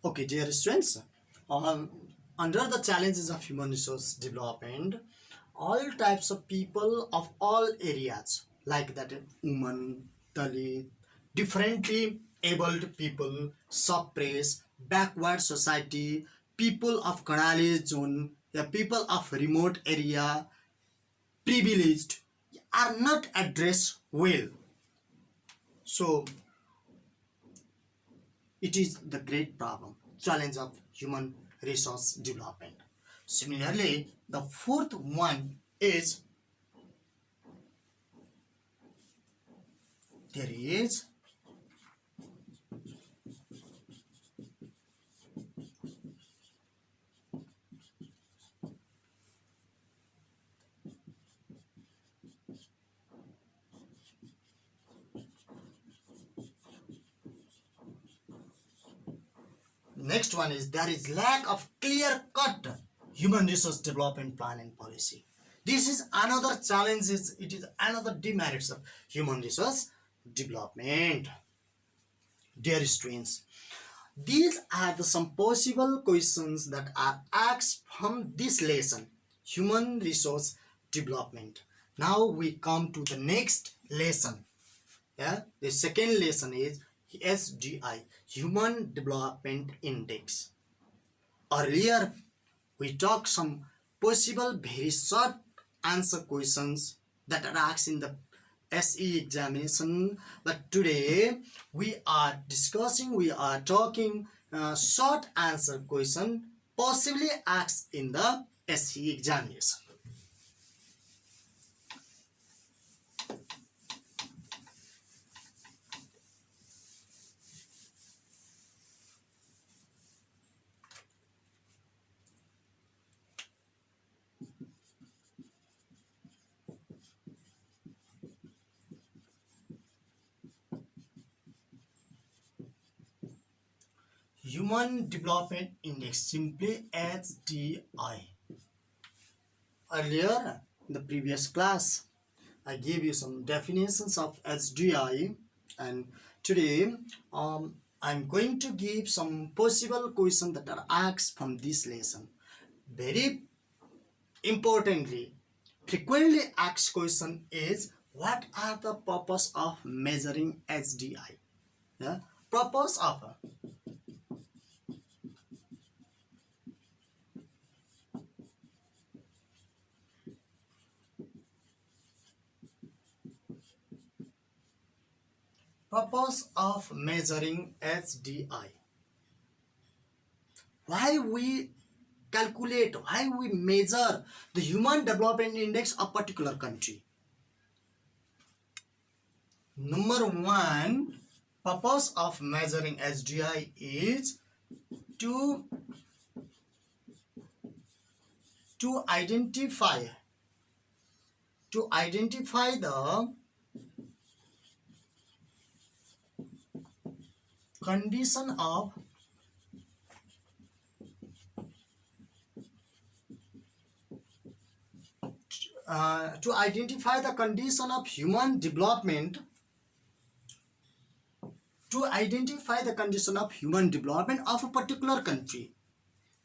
Okay, dear students, um, under the challenges of human resource development, all types of people of all areas, like that women, Dalit, differently abled people, suppressed, backward society, people of Kanali zone, the people of remote area, privileged, are not addressed well. So it is the great problem, challenge of human resource development. Similarly, the fourth one is there is next one is there is lack of clear cut human resource development plan and policy. This is another challenge, it is another demerits of human resource development. Dear students, these are the some possible questions that are asked from this lesson, human resource development. Now we come to the next lesson. Yeah, the second lesson is SDI, Human Development Index. Earlier, we talked some possible very short answer questions that are asked in the SE examination, but today we are talking short answer question possibly asked in the SE examination. Human Development Index, simply HDI. Earlier, in the previous class, I gave you some definitions of HDI, and today I'm going to give some possible questions that are asked from this lesson. Very importantly, frequently asked question is what are the purpose of measuring HDI? Yeah? Purpose of measuring HDI. Why we calculate, why we measure the human development index of particular country? Number one, purpose of measuring HDI is to to identify the condition of human development, to identify the condition of human development of a particular country.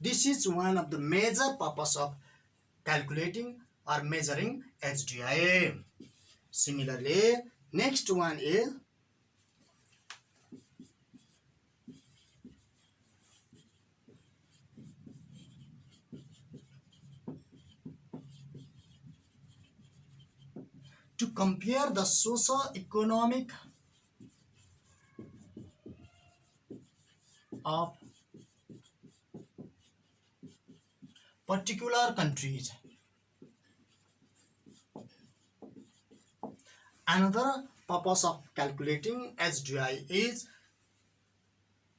This is one of the major purpose of calculating or measuring HDI. Similarly, next one is to compare the socio-economic of particular countries. Another purpose of calculating HDI is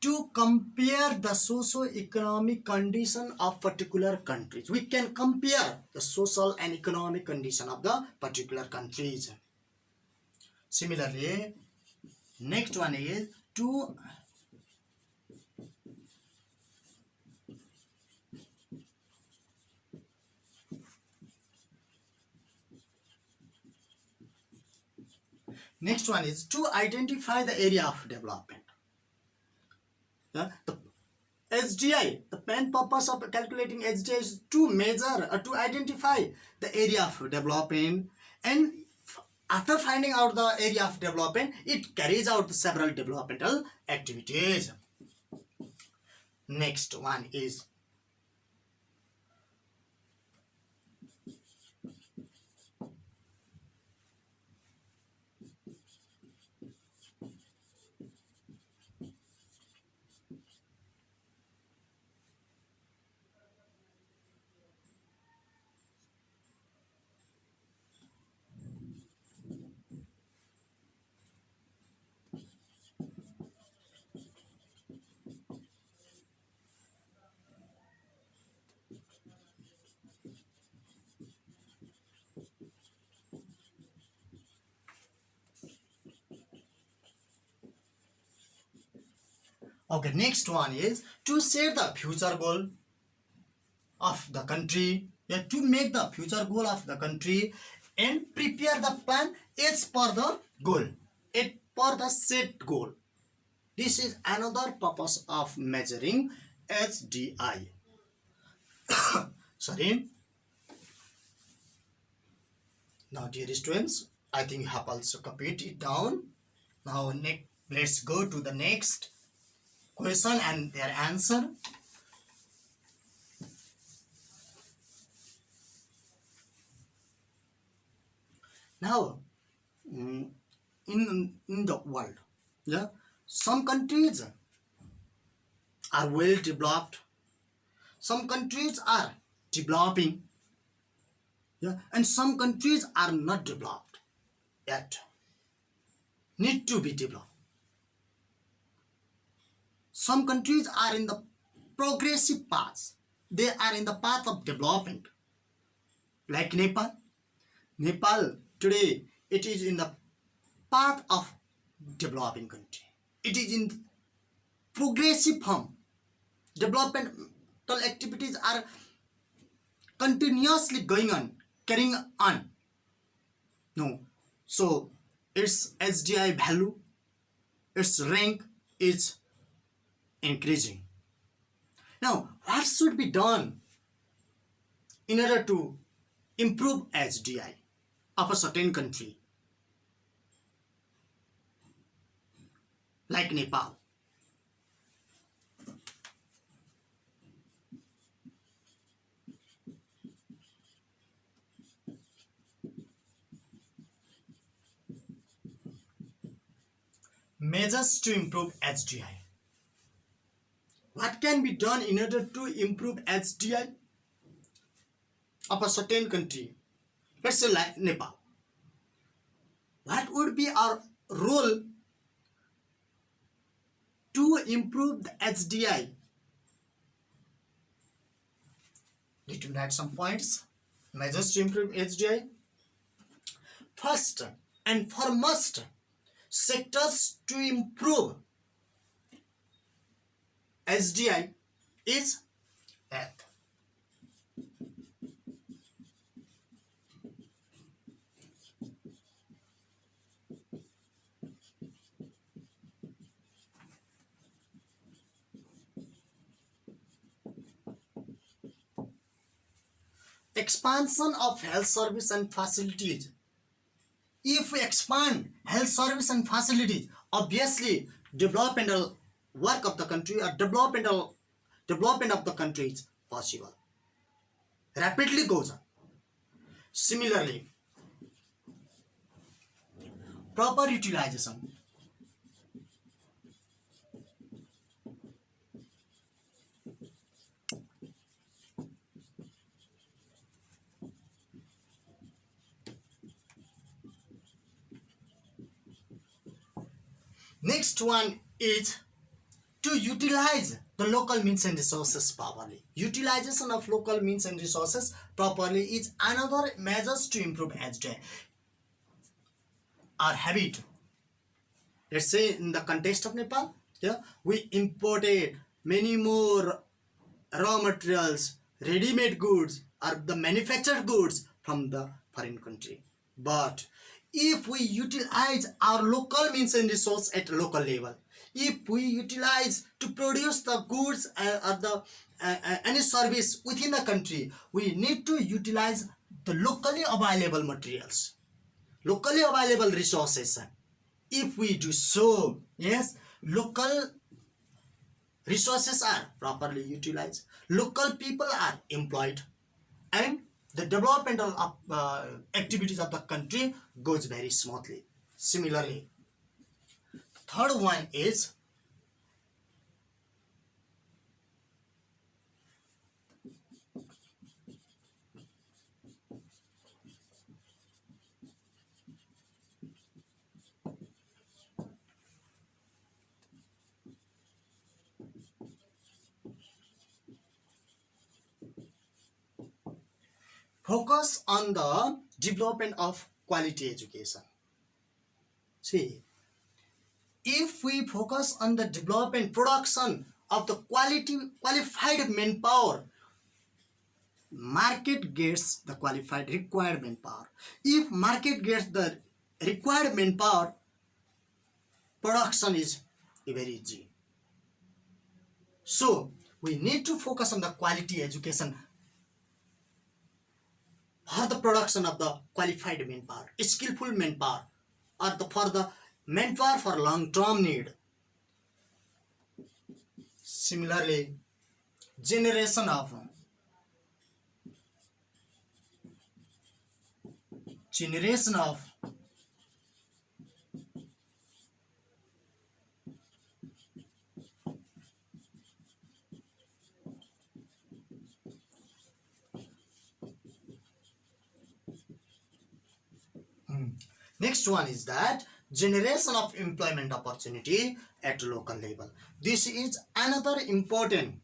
to compare the socio-economic condition of particular countries. We can compare the social and economic condition of the particular countries. Similarly, next one is to identify the area of development. The SDI, the main purpose of calculating SDI is to measure or to identify the area of development, and after finding out the area of development, it carries out several developmental activities. Next one is okay. Next one is to set the future goal of the country. Yeah, to make the future goal of the country and prepare the plan as per the goal, as per the set goal. This is another purpose of measuring HDI. Sorry. Now, dear students, I think you have also copied it down. Now, let's go to the next question and their answer. Now, in the world, yeah, some countries are well developed, some countries are developing, yeah, and some countries are not developed yet, need to be developed. Some countries are in the progressive paths, they are in the path of development, like Nepal today, it is in the path of developing country. It is in progressive form. Developmental activities are continuously going on, carrying on. No, so its SDI value, its rank is increasing. Now, what should be done in order to improve SDI of a certain country like Nepal? Measures to improve HDI. What can be done in order to improve HDI of a certain country? Let's say like Nepal. What would be our role to improve the HDI? Need to add some points. Measures to improve HDI. First and foremost, sectors to improve HDI is health. Expansion of health service and facilities. If we expand health service and facilities, obviously developmental work of the country or development of the country is possible. Rapidly goes on. Similarly, proper utilization. Next one is to utilize the local means and resources properly. Utilization of local means and resources properly is another measures to improve HDI. Our habit. Let's say in the context of Nepal, yeah, we imported many more raw materials, ready-made goods, or the manufactured goods from the foreign country. But if we utilize our local means and resource at local level, If we utilize to produce the goods or the any service within the country, we need to utilize the locally available materials, locally available resources. If we do so, yes, local resources are properly utilized, local people are employed, and the developmental activities of the country goes very smoothly. Similarly, third one is focus on the development of quality education. See, if we focus on the development production of the qualified manpower, market gets the qualified required manpower. If market gets the required manpower, production is very easy. So we need to focus on the quality education for the production of the qualified manpower, skillful manpower, or for the manpower for long-term need. Similarly, generation of generation of Next one is that generation of employment opportunity at local level. This is another important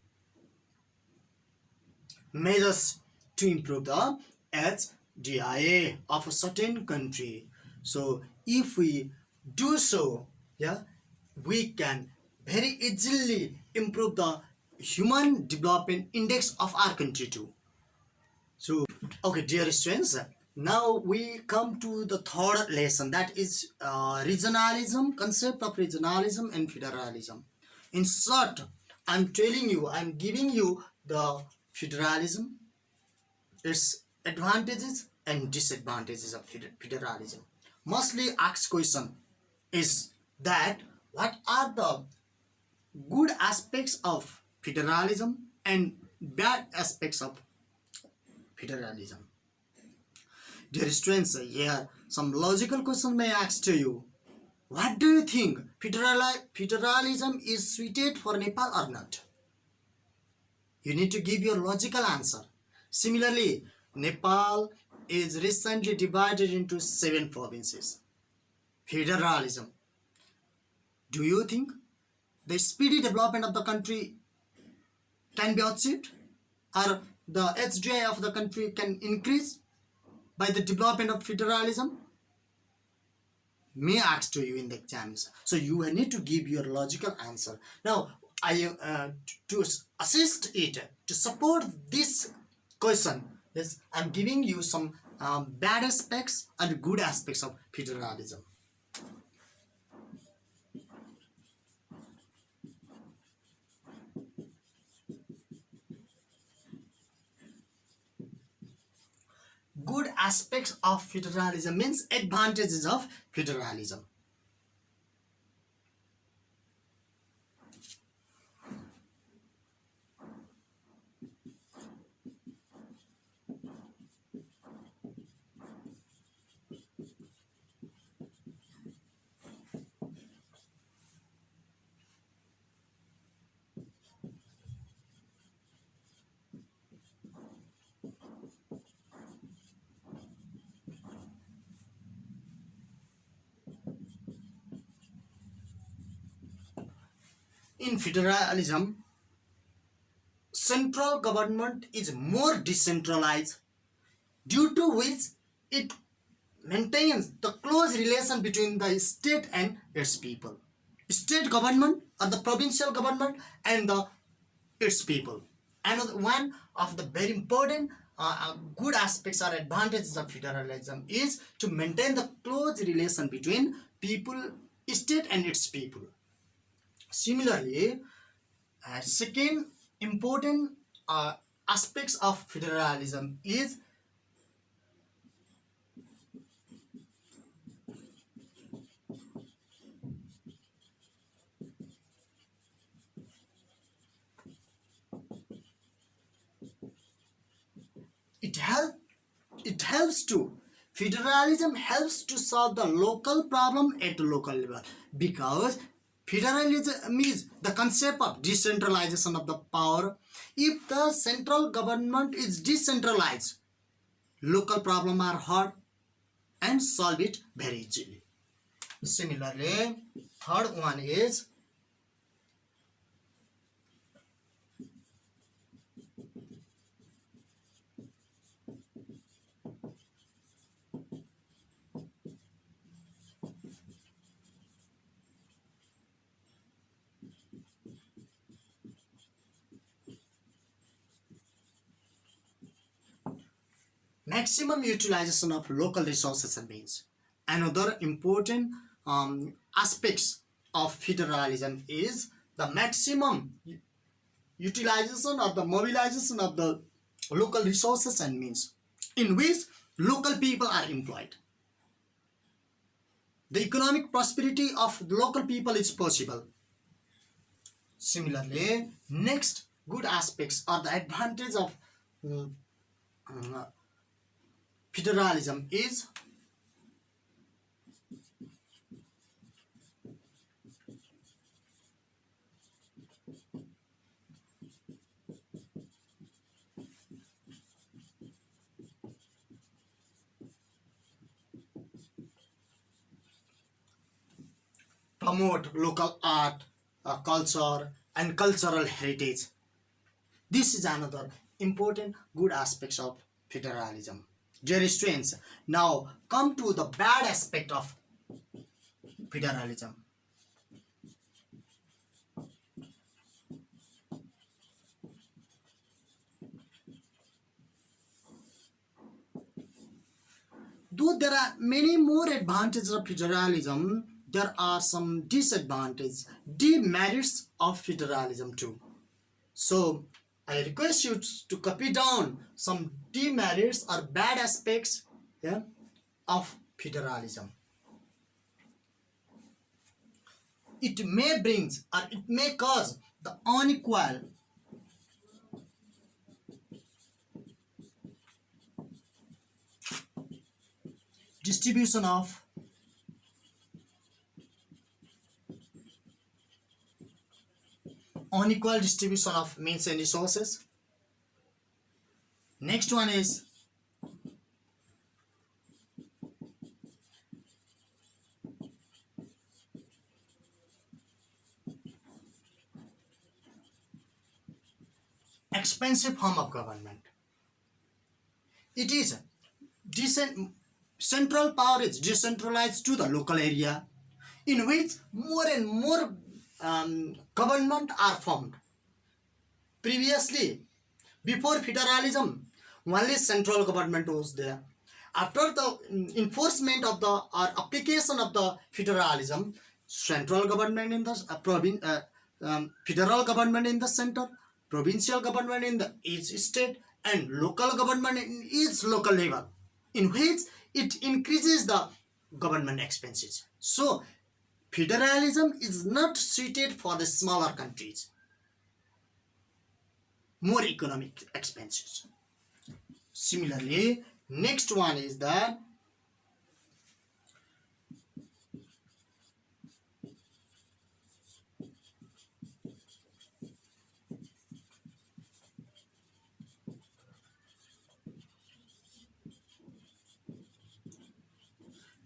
measures to improve the HDIA of a certain country. So if we do so, yeah, we can very easily improve the human development index of our country too. So, okay, dear students, now we come to the third lesson, that is regionalism, concept of regionalism and federalism. In short, I'm giving you the federalism, its advantages and disadvantages of federalism. Mostly asked question is that what are the good aspects of federalism and bad aspects of federalism. Dear students, here some logical question may ask to you. What do you think? Federalism is suited for Nepal or not? You need to give your logical answer. Similarly, Nepal is recently divided into 7 provinces. Federalism. Do you think the speedy development of the country can be achieved, or the HDI of the country can increase by the development of federalism? May ask to you in the exams. So you need to give your logical answer. Now, to assist it, to support this question, yes, I'm giving you some bad aspects and good aspects of federalism. Good aspects of federalism means advantages of federalism. In federalism, central government is more decentralized, due to which it maintains the close relation between the state and its people. State government or the provincial government and its people. Another one of the very important good aspects or advantages of federalism is to maintain the close relation between people, state and its people. Similarly, second important aspects of federalism is it help it helps to federalism helps to solve the local problem at the local level, because federalism is the concept of decentralization of the power. If the central government is decentralized, local problem are hard and solve it very easily. Similarly, third one is maximum utilization of local resources and means. Another important aspects of federalism is the maximum utilization of the mobilization of the local resources and means, in which local people are employed. The economic prosperity of local people is possible. Similarly, next good aspects are the advantage of federalism is promote local art, culture, and cultural heritage. This is another important good aspects of federalism. Dear students, now come to the bad aspect of federalism. Though there are many more advantages of federalism, there are some disadvantages, demerits of federalism too. So I request you to copy down some demerits or bad aspects, yeah, of federalism. It may bring or it may cause the unequal distribution of means and resources. Next one is expensive form of government. It is central power is decentralized to the local area, in which more and more government are formed. Previously, before federalism, only central government was there. After the enforcement of the or application of the federalism, central government in the federal government in the center, provincial government in the each state, and local government in each local level, in which it increases the government expenses. So federalism is not suited for the smaller countries, more economic expenses. Similarly, next one is that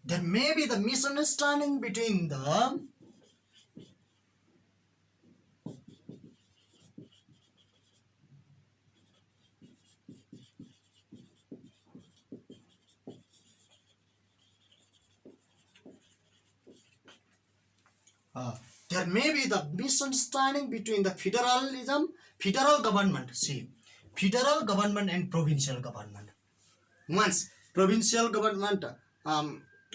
there may be the misunderstanding between the there may be the misunderstanding between the federal government. See, federal government and provincial government. Once provincial government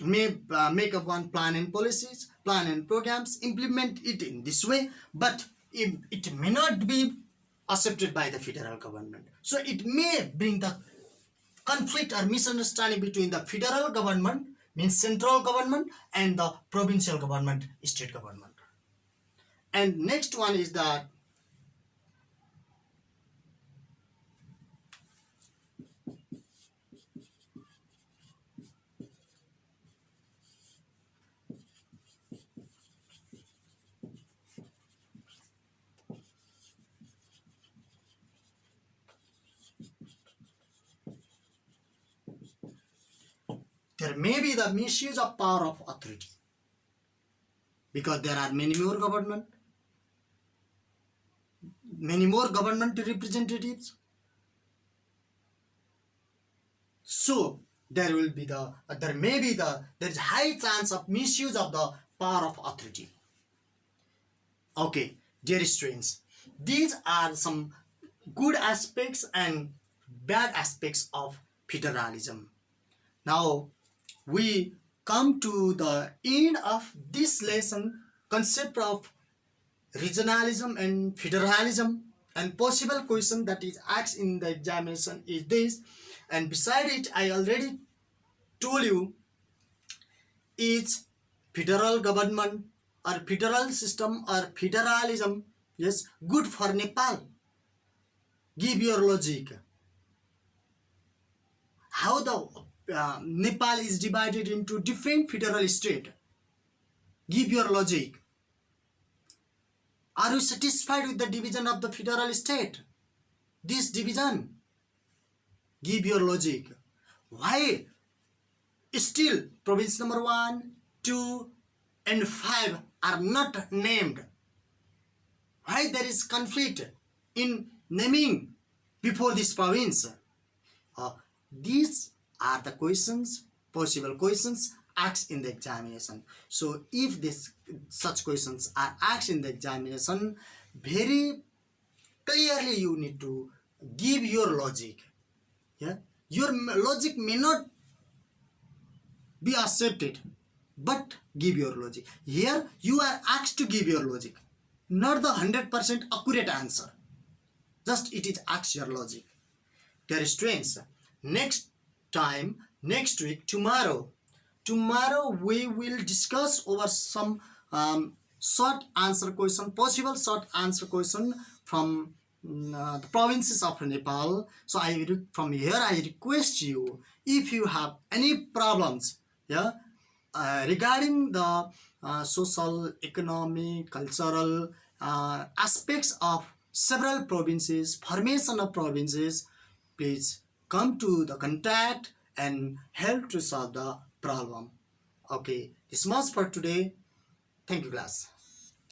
may make up one plan and policies, plan and programs, implement it in this way, but it may not be accepted by the federal government. So it may bring the conflict or misunderstanding between the federal government, means central government, and the provincial government, state government. And next one is that there may be the misuse of power of authority, because there are many more government representatives. So there will be there is high chance of misuse of the power of authority. Okay, dear students, these are some good aspects and bad aspects of federalism. Now we come to the end of this lesson, concept of regionalism and federalism, and possible question that is asked in the examination is this. And beside it, I already told you, is federal government or federal system or federalism, yes, good for Nepal? Give your logic. How the Nepal is divided into different federal state? Give your logic. Are you satisfied with the division of the federal state? This division. Give your logic. Why still province number 1, 2 and 5 are not named? Why there is conflict in naming before this province? These are the questions, possible questions asked in the examination. So if such questions are asked in the examination, very clearly you need to give your logic. Yeah, your logic may not be accepted, but give your logic. Here you are asked to give your logic, not the 100% accurate answer. Just it is asked your logic. Dear students, next week, tomorrow we will discuss over some short answer question, possible short answer question from the provinces of Nepal. So from here I request you, if you have any problems, yeah, regarding the social, economic, cultural aspects of several provinces, formation of provinces, please come to the contact and help to solve the problem. Okay, this much for today. Thank you, class.